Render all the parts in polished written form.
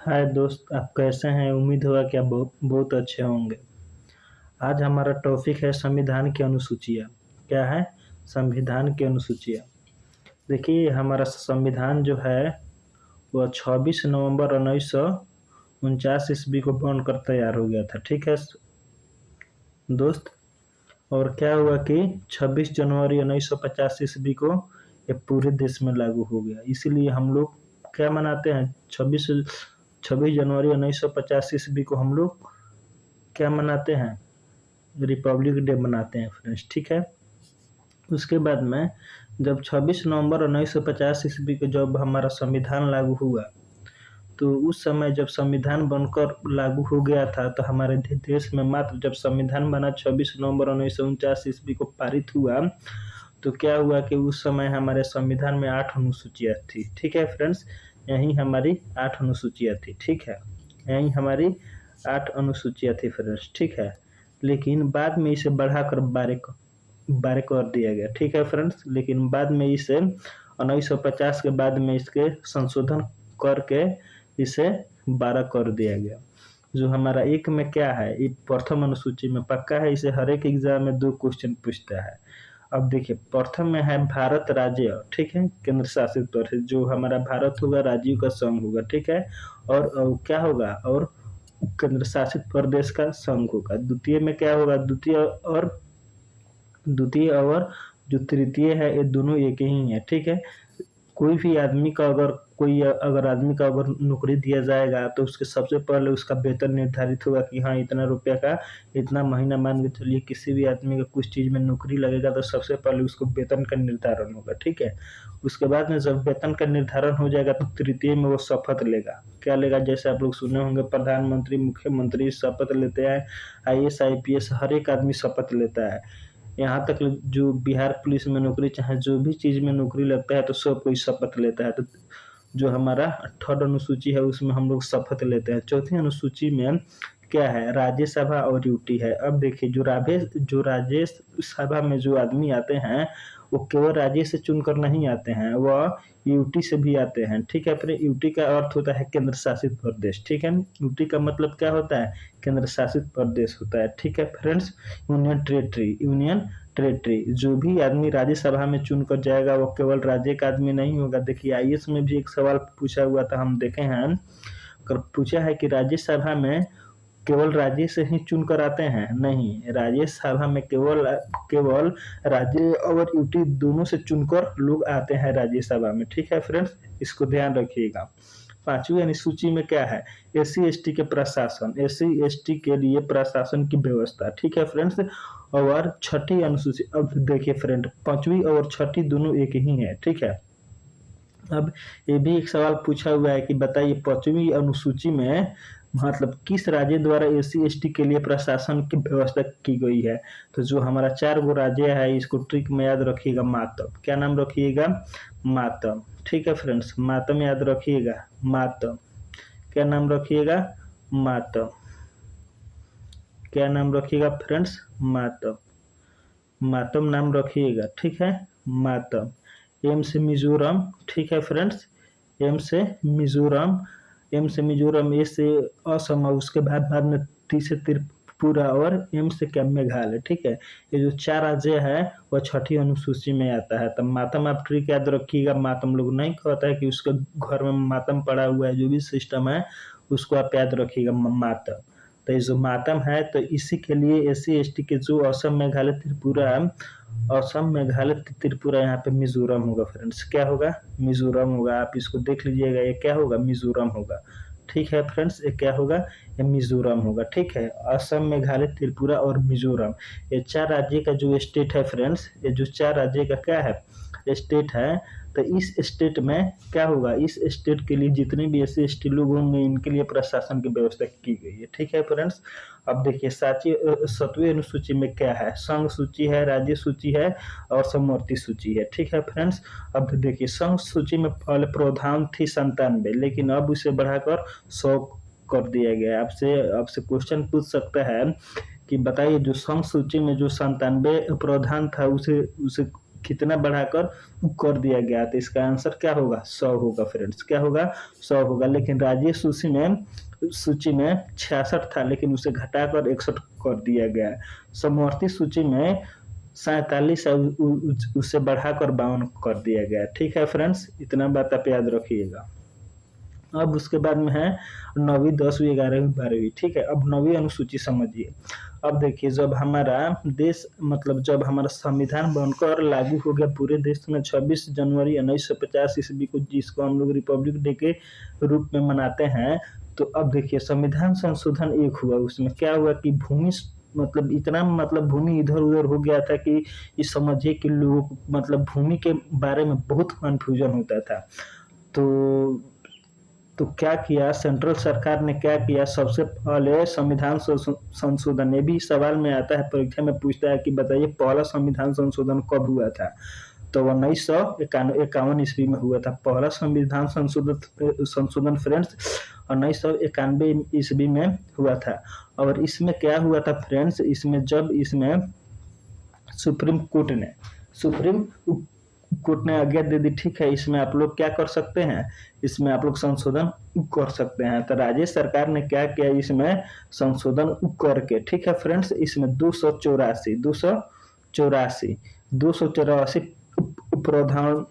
हाय दोस्त, आप कैसे हैं? उम्मीद होगा कि आप बहुत बहुत अच्छे होंगे। आज हमारा टॉपिक है संविधान की अनुसूचियाँ। क्या है? संविधान की अनुसूचियाँ। देखिए, हमारा संविधान जो है वह 26 नवंबर 1949 ईस्वी को बनकर तैयार हो गया था। ठीक है दोस्त। और क्या हुआ कि 26 जनवरी 1950 ईस्वी को ये पूरे देश में लागू हो गया। इसीलिए हम लोग क्या मनाते हैं? 26 जनवरी 1950 ईस्वी को हम लोग क्या मनाते हैं? रिपब्लिक डे मनाते हैं फ्रेंड्स। ठीक है। उसके बाद में जब 26 नवंबर 1950 ईस्वी को जब हमारा संविधान लागू हुआ, तो उस समय जब संविधान बनकर लागू हो गया था, तो हमारे देश में मात्र जब संविधान बना 26 नवंबर 1949 ईस्वी को पारित हुआ, तो क्या हुआ कि उस समय हमारे संविधान में 8 अनुसूचियाँ थी। ठीक है फ्रेंड्स, यही हमारी 8 अनुसूचियाँ थी। ठीक है, यही हमारी 8 अनुसूचियाँ थी फ्रेंड्स। ठीक है, लेकिन बाद में इसे बढ़ाकर 12 कर दिया गया। ठीक है फ्रेंड्स, लेकिन बाद में इसे 1950 के बाद में इसके संशोधन करके इसे 12 कर दिया गया। जो हमारा एक में क्या है, ये प्रथम अनुसूची में पक्का है, इसे हर एक एग्जाम में 2 क्वेश्चन पूछता है। अब देखिए, प्रथम में है भारत राज्य, ठीक है, केंद्र शासित प्रदेश। जो हमारा भारत होगा, राज्यों का संघ होगा। ठीक है, और क्या होगा? और केंद्र शासित प्रदेश का संघ होगा। द्वितीय में क्या होगा? द्वितीय और जो तृतीय है, ये दोनों एक ही है। ठीक है, कोई आदमी का अगर नौकरी दिया जाएगा, तो उसके सबसे पहले उसका वेतन निर्धारित होगा कि हाँ, इतना रुपया का इतना महीना। मान के चलिए किसी भी आदमी का कुछ चीज में नौकरी लगेगा, तो सबसे पहले उसको वेतन का निर्धारण होगा। ठीक है, उसके बाद में जब वेतन का निर्धारण हो जाएगा, तो तृतीय में वो शपथ लेगा। क्या लेगा? जैसे आप लोग सुने होंगे, प्रधानमंत्री, मुख्यमंत्री शपथ लेते हैं, IAS IPS हर एक आदमी शपथ लेता है। यहाँ तक जो बिहार पुलिस में नौकरी, चाहे जो भी चीज में नौकरी लगता है, तो सब कोई शपथ लेता है। तो जो हमारा थर्ड अनुसूची है, उसमें हम लोग शपथ लेते हैं। चौथी अनुसूची में क्या है? राज्यसभा और यूटी है। अब देखिए, जो राज्यसभा में जो आदमी आते हैं, वो केवल राज्य से चुनकर नहीं आते हैं, वह यूटी से भी आते हैं। ठीक है, फिर यूटी का अर्थ होता है केंद्र शासित प्रदेश। ठीक है, यूटी का मतलब क्या होता है? केंद्र शासित प्रदेश होता है। ठीक है फ्रेंड्स, यूनियन टेरेटरी। जो भी आदमी राज्यसभा में चुनकर जाएगा, वो केवल राज्य का आदमी नहीं होगा। देखिए, IAS में भी एक सवाल पूछा हुआ था, हम देखे हैं। पूछा है कि राज्यसभा में केवल राज्य से ही चुनकर आते हैं? नहीं, राज्यसभा में केवल केवल राज्य और यूटी दोनों से चुनकर लोग आते हैं राज्यसभा में। ठीक है फ्रेंड्स, इसको ध्यान रखिएगा। पांचवी अनुसूची में क्या है? SC ST के प्रशासन, SC ST के लिए प्रशासन की व्यवस्था। ठीक है फ्रेंड्स, और छठी अनुसूची। अब देखिए फ्रेंड, पांचवी और छठी दोनों एक ही है। ठीक है, अब ये भी एक सवाल पूछा हुआ है कि बताइए, पांचवी अनुसूची में मतलब किस राज्य द्वारा SC ST के लिए प्रशासन की व्यवस्था की गई है? तो जो हमारा 4 गो राज्य है, इसको ट्रिक में याद रखिएगा। मातम, क्या नाम रखिएगा? मातम। ठीक है फ्रेंड्स, मातम याद रखिएगा। मातम, क्या नाम रखिएगा? मातम। क्या नाम रखिएगा फ्रेंड्स? मातम। मातम नाम रखिएगा। ठीक है, मातम। एम से मिजोरम। ठीक है फ्रेंड्स, एम से मिजोरम। एम से मिजोरम, ए से असम, उसके बाद में टी से त्रिपुरा, और एम से क्या? मेघालय। ठीक है, ये जो 4 राज्य है, वह छठी अनुसूची में आता है। तब मातम आप ट्रिक याद रखिएगा। मातम लोग नहीं कहता है कि उसके घर में मातम पड़ा हुआ है। जो भी सिस्टम है, उसको आप याद रखिएगा, मातम। तो ये जो मातम है, तो इसी के लिए SC ST के जो असम मेघालय त्रिपुरा, यहाँ पे मिजोरम होगा फ्रेंड्स। क्या होगा? मिजोरम होगा। आप इसको देख लीजिएगा, ये क्या होगा? मिजोरम होगा। ठीक है फ्रेंड्स, ये क्या होगा? ये मिजोरम होगा। ठीक है, असम, मेघालय, त्रिपुरा और मिजोरम, ये 4 राज्य का जो स्टेट है फ्रेंड्स, ये जो 4 राज्य का क्या है? स्टेट है। तो इस स्टेट में क्या होगा? इस स्टेट के लिए जितने भी SC ST लोग होंगे, इनके लिए प्रशासन की व्यवस्था की गई है। ठीक है फ्रेंड्स, अब देखिए, 7वीं अनुसूची में क्या है? संघ सूची है, राज्य सूची है, और समवर्ती सूची है। ठीक है फ्रेंड्स, अब देखिए, संघ सूची में पहले प्रावधान थी 97, लेकिन अब उसे बढ़ाकर 100 कर दिया गया। आपसे क्वेश्चन पूछ सकता है कि बताइए, जो संघ सूची में जो 97 प्रावधान था, उसे उसे कितना बढ़ाकर कर दिया गया, तो इसका आंसर क्या होगा, 100 होगा फ्रेंड्स। क्या होगा, 100 होगा। लेकिन राज्य सूची में 66 था, लेकिन उसे घटाकर 61 कर दिया गया है। समवर्ती सूची में 47 है, उसे बढ़ाकर 52 कर दिया गया है। ठीक है फ्रेंड्स, इतना बात आप याद रखिएगा। अब उसके बाद में है 9वीं 10वीं 11वीं 12वीं। ठीक है, अब 9वीं अनुसूची समझिए। अब देखिए, जब हमारा देश मतलब जब हमारा संविधान बनकर लागू हो गया पूरे देश में 26 जनवरी 1950 ईस्वी को, जिसको हम लोग रिपब्लिक डे के रूप में मनाते हैं, तो अब देखिए संविधान संशोधन एक हुआ। उसमें क्या हुआ कि भूमि मतलब इतना मतलब भूमि इधर उधर हो गया था कि ये समझिए कि लोग मतलब भूमि के बारे में बहुत कंफ्यूजन होता था। तो क्या किया सेंट्रल सरकार ने, क्या किया, सबसे पहले संविधान संशोधन, ये भी सवाल में आता है, परीक्षा में पूछता है कि बताइए पहला संविधान संशोधन कब हुआ था। तो 1951 ईस्वी में हुआ था पहला संविधान संशोधन फ्रेंड्स, 1991 ईस्वी में हुआ था। और इसमें क्या हुआ था फ्रेंड्स, इसमें सुप्रीम कोर्ट ने आज्ञा दे दी। ठीक है, इसमें आप लोग क्या कर सकते हैं, इसमें आप लोग संशोधन कर सकते हैं। तो राज्य सरकार ने क्या किया, इसमें संशोधन करके, ठीक है फ्रेंड्स, इसमें 284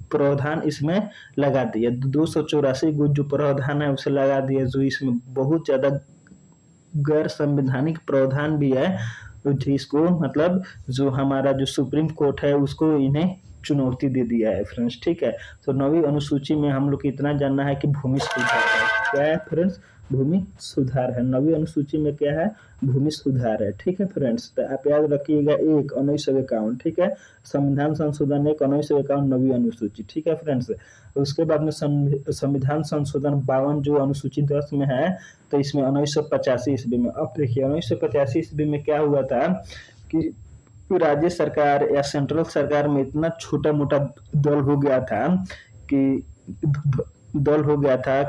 प्रावधान इसमें लगा दिए। 284 जो प्रावधान है उसे लगा दिए, जो इसमें बहुत ज्यादा गैर संवैधानिक प्रावधान भी है, जिसको मतलब जो हमारा जो सुप्रीम कोर्ट है उसको इन्हें चुनौती दे दिया है फ्रेंड्स। ठीक है, तो 9वीं अनुसूची में हम लोग को इतना जानना है कि भूमि सुधार है। क्या है फ्रेंड्स, भूमि सुधार है। 9वीं अनुसूची में क्या है, भूमि सुधार है। ठीक है फ्रेंड्स, तो आप याद रखिएगा 1951। ठीक है, संविधान संशोधन 1951 9वीं अनुसूची। ठीक है फ्रेंड्स, उसके बाद में संविधान संशोधन 52 जो अनुसूची 10 में है, तो इसमें 1985 ईस्वी में। अब देखिए 1985 ईस्वी में क्या हुआ था कि राज्य सरकार या सेंट्रल सरकार में इतना छोटा मोटा दल हो गया था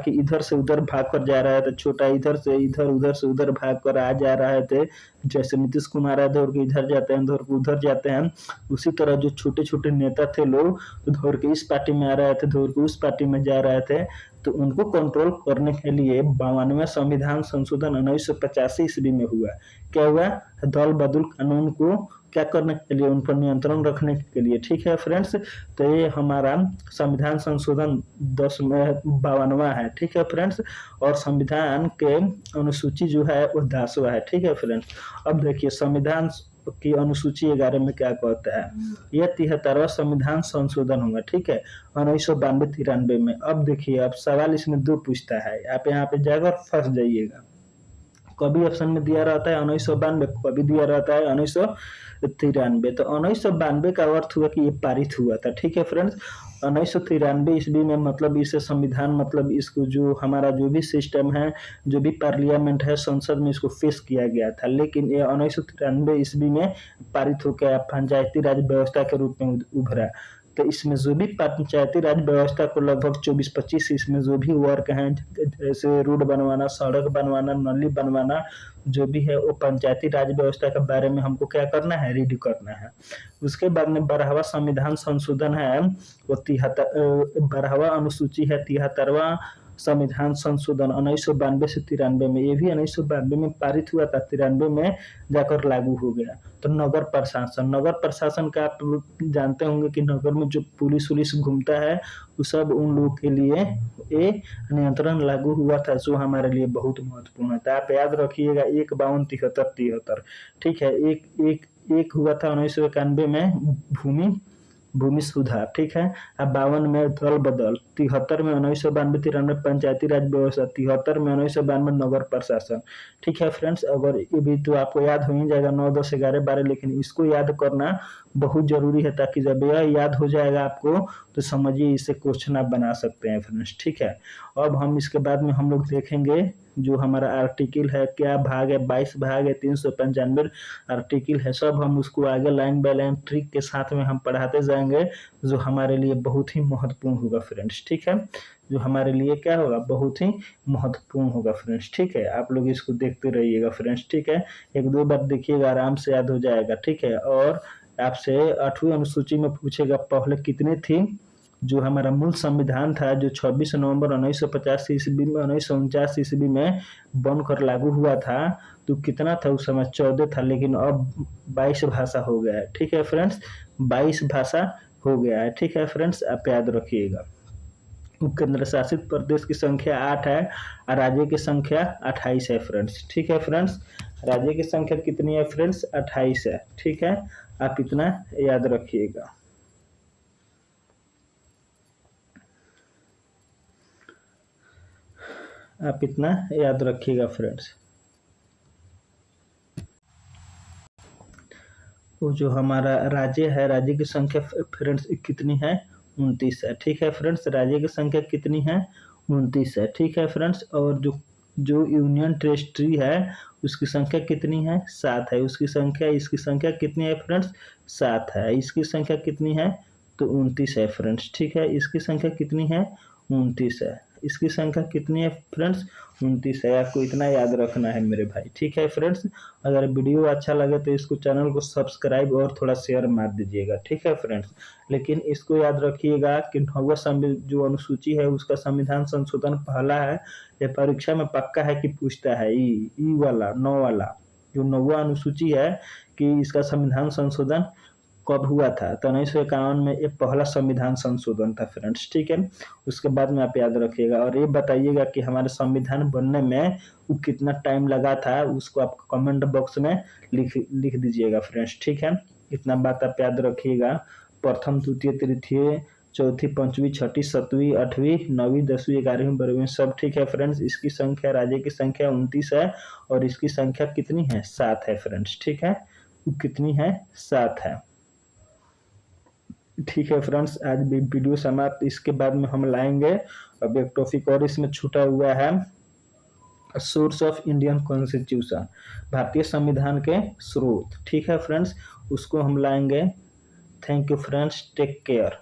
कि इधर से उधर भाग कर जा रहा था, छोटा इधर से इधर, उधर से उधर भाग कर आ जा रहे थे। जैसे नीतीश कुमार है, दौड़ के इधर जाते हैं, दौड़ के उधर जाते हैं। उसी तरह जो छोटे छोटे नेता थे लोग, दौड़ के इस पार्टी में आ रहे थे, दौड़ के उस पार्टी में जा रहे थे। तो उनको कंट्रोल करने के लिए 52वां संविधान संशोधन 1985 ईस्वी में हुआ। क्या हुआ, दल बदल कानून को क्या करने के लिए, उन पर नियंत्रण रखने के लिए। ठीक है फ्रेंड्स, तो ये हमारा संविधान संशोधन 52वां है। ठीक है फ्रेंड्स, और संविधान के अनुसूची जो है वो 10वां है। ठीक है फ्रेंड्स, अब देखिए संविधान की अनुसूची 11 में क्या कहता है, यह 73वां संविधान संशोधन होगा। ठीक है, 1992-93 में। अब देखिए, अब सवाल इसमें दो पूछता है, आप यहाँ पे जाकर फंस जाइएगा। कभी ऑप्शन में दिया रहता है 1992, कभी दिया रहता है 1993। तो 1992 का अर्थ हुआ कि ये पारित हुआ था। ठीक है फ्रेंड्स, 1993 ईस्वी में मतलब इसे संविधान मतलब इसको जो हमारा जो भी सिस्टम है, जो भी पार्लियामेंट है, संसद में इसको पेश किया गया था। लेकिन ये 1993 ईस्वी में पारित होकर पंचायती राज व्यवस्था के रूप में उभरा। तो इसमें जो भी पंचायती राज व्यवस्था को लगभग 24-25 इसमें जो भी वर्क हैं, जैसे रोड बनवाना, सड़क बनवाना, नाली बनवाना, जो भी है वो पंचायती राज व्यवस्था के बारे में हमको क्या करना है, रीड करना है। उसके बाद में 12वां संविधान संशोधन है, वो 12वां अनुसूची है, 73वां संविधान संशोधन 1992 से 93 में। ये भी 1992 में पारित हुआ था, 93 में जाकर लागू हो गया। तो नगर प्रशासन का आप जानते होंगे कि नगर में जो पुलिस घूमता है, वो सब उन लोगों के लिए ये नियंत्रण लागू हुआ था, जो हमारे लिए बहुत महत्वपूर्ण था। आप याद रखिएगा 1 52 73 73। ठीक है, एक हुआ था 1991 में भूमि सुधार। ठीक है, अब 52 में दल बदल, 73 में 1992-93 पंचायती राज व्यवस्था, 73 में 1992 नगर प्रशासन। ठीक है फ्रेंड्स, अगर ये भी तो आपको याद हो ही जाएगा 9, 10, 11, 12, लेकिन इसको याद करना बहुत जरूरी है, ताकि जब यह याद हो जाएगा आपको तो समझिए इसे क्वेश्चन आप बना सकते हैं फ्रेंड्स। ठीक है, अब हम इसके बाद में हम लोग देखेंगे जो हमारा आर्टिकल है, क्या भाग है, 22 भाग है, 395 आर्टिकल है, सब हम उसको आगे लाइन बाय लाइन ट्रिक के साथ में हम पढ़ाते जाएंगे, जो हमारे लिए बहुत ही महत्वपूर्ण होगा फ्रेंड्स। ठीक है, जो हमारे लिए क्या होगा, बहुत ही महत्वपूर्ण होगा फ्रेंड्स। ठीक है, आप लोग इसको देखते रहिएगा फ्रेंड्स। ठीक है, 1-2 बार देखिएगा, आराम से याद हो जाएगा। ठीक है, और आपसे 8वीं अनुसूची में पूछेगा पहले कितनी थी। जो हमारा मूल संविधान था जो 26 नवंबर 1950 ईस्वी में 1949 ईस्वी में बनकर लागू हुआ था, तो कितना था उस समय 14 था, लेकिन अब 22 भाषा हो गया है। ठीक है फ्रेंड्स, 22 भाषा हो गया है। ठीक है फ्रेंड्स, आप याद रखिएगा। केंद्र शासित प्रदेश की संख्या 8 है और राज्य की संख्या 28 है फ्रेंड्स। ठीक है फ्रेंड्स, राज्य की संख्या कितनी है फ्रेंड्स? 28 है। ठीक है, आप इतना याद रखिएगा। आप इतना याद रखिएगा फ्रेंड्स। वो जो हमारा राज्य है, राज्य की संख्या फ्रेंड्स कितनी है? 29 है। ठीक है फ्रेंड्स, राज्य की संख्या कितनी है? 29 है। ठीक है फ्रेंड्स, और जो जो यूनियन टेरिटरी है उसकी संख्या कितनी है? 7 है। उसकी संख्या, इसकी संख्या कितनी है फ्रेंड्स? 7 है। इसकी संख्या कितनी है? तो 29 है फ्रेंड्स। ठीक है, इसकी संख्या कितनी है? 29 है। इसकी संख्या कितनी है फ्रेंड्स? 29 है। आपको इतना याद रखना है मेरे भाई। ठीक है फ्रेंड्स, अगर वीडियो अच्छा लगे तो इसको चैनल को सब्सक्राइब और थोड़ा शेयर मार दीजिएगा। ठीक है फ्रेंड्स, लेकिन इसको याद रखिएगा कि 9वां जो अनुसूची है उसका संविधान संशोधन पहला है। ये परीक्षा में पक्का है कि पूछता है। ई वाला 9 वाला जो 9वां अनुसूची है कि इसका संविधान संशोधन कब हुआ था? तो 1951 में ये पहला संविधान संशोधन था फ्रेंड्स। ठीक है, उसके बाद में आप याद रखिएगा और ये बताइएगा कि हमारे संविधान बनने में वो कितना टाइम लगा था, उसको आप कमेंट बॉक्स में लिख दीजिएगा फ्रेंड्स। ठीक है, इतना बात आप याद रखिएगा। प्रथम, द्वितीय, तृतीय, चौथी, पंचवीं, छठी, सातवीं, 8वीं, 9वीं, 10वीं, 11वीं, 12वीं सब ठीक है फ्रेंड्स। इसकी संख्या, राज्य की संख्या 29 है और इसकी संख्या कितनी है? 7 है फ्रेंड्स। ठीक है, वो कितनी है? 7 है। ठीक है फ्रेंड्स, आज भी वीडियो समाप्त। इसके बाद में हम लाएंगे अब एक टॉपिक और इसमें छूटा हुआ है, सोर्स ऑफ इंडियन कॉन्स्टिट्यूशन, भारतीय संविधान के स्रोत। ठीक है फ्रेंड्स, उसको हम लाएंगे। Thank you friends, take care.